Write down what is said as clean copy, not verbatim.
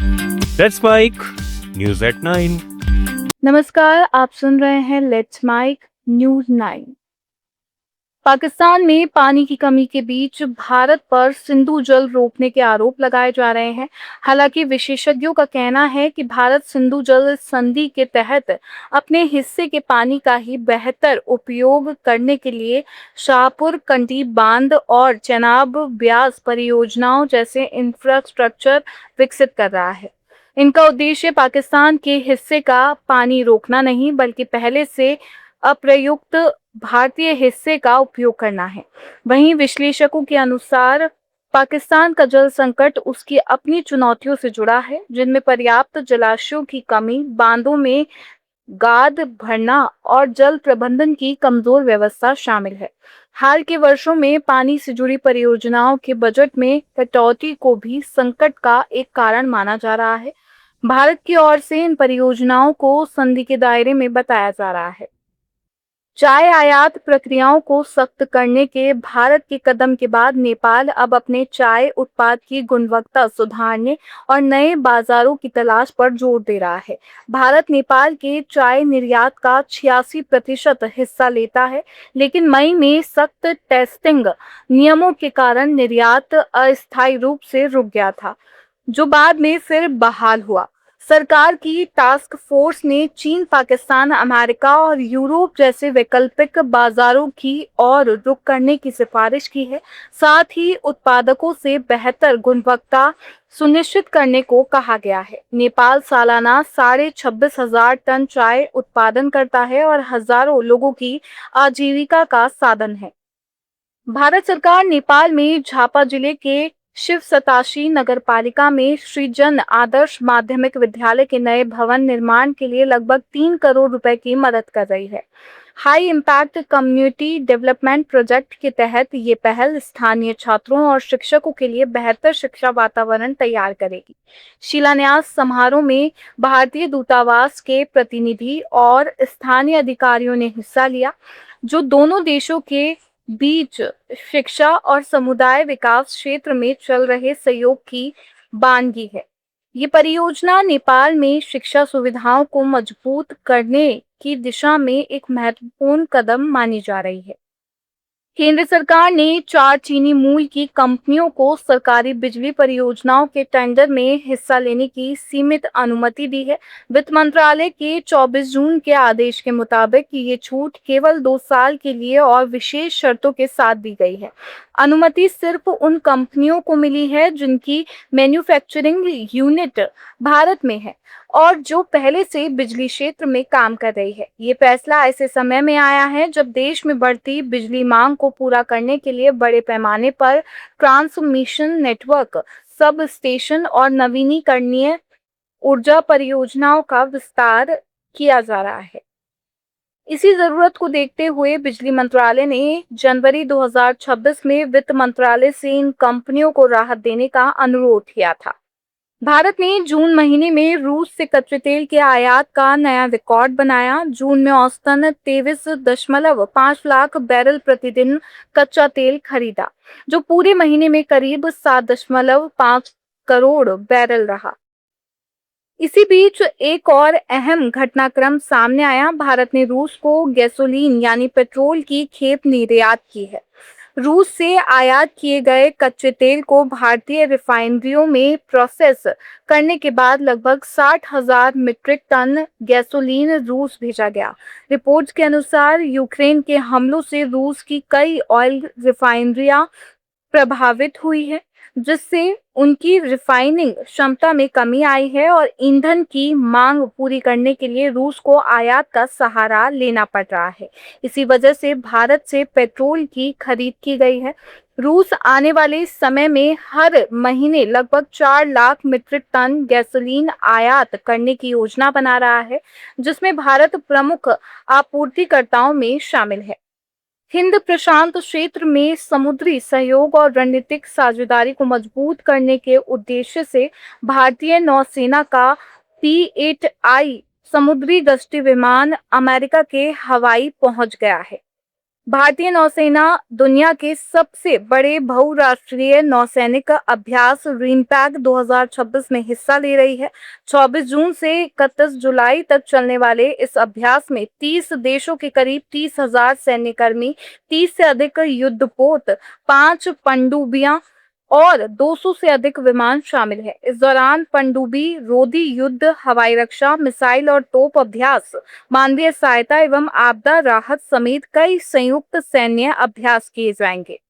Let's mic news at 9। नमस्कार, आप सुन रहे हैं लेट्स माइक न्यूज 9। पाकिस्तान में पानी की कमी के बीच भारत पर सिंधु जल रोकने के आरोप लगाए जा रहे हैं। हालांकि विशेषज्ञों का कहना है कि भारत सिंधु जल संधि के तहत अपने हिस्से के पानी का ही बेहतर उपयोग करने के लिए शाहपुर कंडी बांध और चेनाब ब्यास परियोजनाओं जैसे इंफ्रास्ट्रक्चर विकसित कर रहा है। इनका उद्देश्य पाकिस्तान के हिस्से का पानी रोकना नहीं, बल्कि पहले से अप्रयुक्त भारतीय हिस्से का उपयोग करना है। वहीं विश्लेषकों के अनुसार पाकिस्तान का जल संकट उसकी अपनी चुनौतियों से जुड़ा है, जिनमें पर्याप्त जलाशयों की कमी, बांधों में गाद भरना और जल प्रबंधन की कमजोर व्यवस्था शामिल है। हाल के वर्षों में पानी से जुड़ी परियोजनाओं के बजट में कटौती को भी संकट का एक कारण माना जा रहा है। भारत की ओर से इन परियोजनाओं को संधि के दायरे में बताया जा रहा है। चाय आयात प्रक्रियाओं को सख्त करने के भारत के कदम के बाद नेपाल अब अपने चाय उत्पाद की गुणवत्ता सुधारने और नए बाजारों की तलाश पर जोर दे रहा है। भारत नेपाल के चाय निर्यात का 86% हिस्सा लेता है, लेकिन मई में सख्त टेस्टिंग नियमों के कारण निर्यात अस्थायी रूप से रुक गया था, जो बाद में फिर बहाल हुआ। सरकार की टास्क फोर्स ने चीन, पाकिस्तान, अमेरिका और यूरोप जैसे वैकल्पिक बाजारों की ओर रुख करने की सिफारिश की है। साथ ही उत्पादकों से बेहतर गुणवत्ता सुनिश्चित करने को कहा गया है। नेपाल सालाना 26,500 टन चाय उत्पादन करता है और हजारों लोगों की आजीविका का साधन है। भारत सरकार नेपाल में झापा जिले के शिव सतासी नगर पालिका में सृजन आदर्श माध्यमिक विद्यालय के नए भवन निर्माण के लिए लगभग 3 करोड़ रुपए की मदद कर रही है। High impact community development project के तहत ये पहल स्थानीय छात्रों और शिक्षकों के लिए बेहतर शिक्षा वातावरण तैयार करेगी। शिलान्यास समारोह में भारतीय दूतावास के प्रतिनिधि और स्थानीय अधिकारियों ने हिस्सा लिया, जो दोनों देशों के बीच शिक्षा और समुदाय विकास क्षेत्र में चल रहे सहयोग की बानगी है। ये परियोजना नेपाल में शिक्षा सुविधाओं को मजबूत करने की दिशा में एक महत्वपूर्ण कदम मानी जा रही है। केंद्र सरकार ने 4 चीनी मूल की कंपनियों को सरकारी बिजली परियोजनाओं के टेंडर में हिस्सा लेने की सीमित अनुमति दी है। वित्त मंत्रालय के 24 जून के आदेश के मुताबिक ये छूट केवल 2 साल के लिए और विशेष शर्तों के साथ दी गई है। अनुमति सिर्फ उन कंपनियों को मिली है जिनकी मैन्युफैक्चरिंग यूनिट भारत में है और जो पहले से बिजली क्षेत्र में काम कर रही है। ये फैसला ऐसे समय में आया है जब देश में बढ़ती बिजली मांग को पूरा करने के लिए बड़े पैमाने पर ट्रांसमिशन नेटवर्क, सब स्टेशन और नवीनीकरणीय ऊर्जा परियोजनाओं का विस्तार किया जा रहा है। इसी जरूरत को देखते हुए बिजली मंत्रालय ने जनवरी 2026 में वित्त मंत्रालय से इन कंपनियों को राहत देने का अनुरोध किया था। भारत ने जून महीने में रूस से कच्चे तेल के आयात का नया रिकॉर्ड बनाया। जून में औसतन 23.5 लाख बैरल प्रतिदिन कच्चा तेल खरीदा, जो पूरे महीने में करीब 7.5 करोड़ बैरल रहा। इसी बीच एक और अहम घटनाक्रम सामने आया। भारत ने रूस को गैसोलीन यानी पेट्रोल की खेप निर्यात की है। रूस से आयात किए गए कच्चे तेल को भारतीय रिफाइनरियों में प्रोसेस करने के बाद लगभग 60,000 मीट्रिक टन गैसोलीन रूस भेजा गया। रिपोर्ट्स के अनुसार यूक्रेन के हमलों से रूस की कई ऑयल रिफाइनरियां प्रभावित हुई है, जिससे उनकी रिफाइनिंग क्षमता में कमी आई है और ईंधन की मांग पूरी करने के लिए रूस को आयात का सहारा लेना पड़ रहा है। इसी वजह से भारत से पेट्रोल की खरीद की गई है। रूस आने वाले समय में हर महीने लगभग 4 लाख मीट्रिक टन गैसोलीन आयात करने की योजना बना रहा है, जिसमें भारत प्रमुख आपूर्तिकर्ताओं में शामिल है। हिंद प्रशांत क्षेत्र में समुद्री सहयोग और रणनीतिक साझेदारी को मजबूत करने के उद्देश्य से भारतीय नौसेना का P-8I समुद्री गश्ती विमान अमेरिका के हवाई पहुंच गया है। भारतीय नौसेना दुनिया के सबसे बड़े बहुराष्ट्रीय नौसैनिक अभ्यास रिमपैक 2026 में हिस्सा ले रही है। 24 जून से 31 जुलाई तक चलने वाले इस अभ्यास में 30 देशों के करीब 30,000 सैन्यकर्मी, 30 से अधिक युद्धपोत, 5 पनडुब्बियां और 200 से अधिक विमान शामिल हैं। इस दौरान पनडुब्बी रोधी युद्ध, हवाई रक्षा, मिसाइल और तोप अभ्यास, मानवीय सहायता एवं आपदा राहत समेत कई संयुक्त सैन्य अभ्यास किए जाएंगे।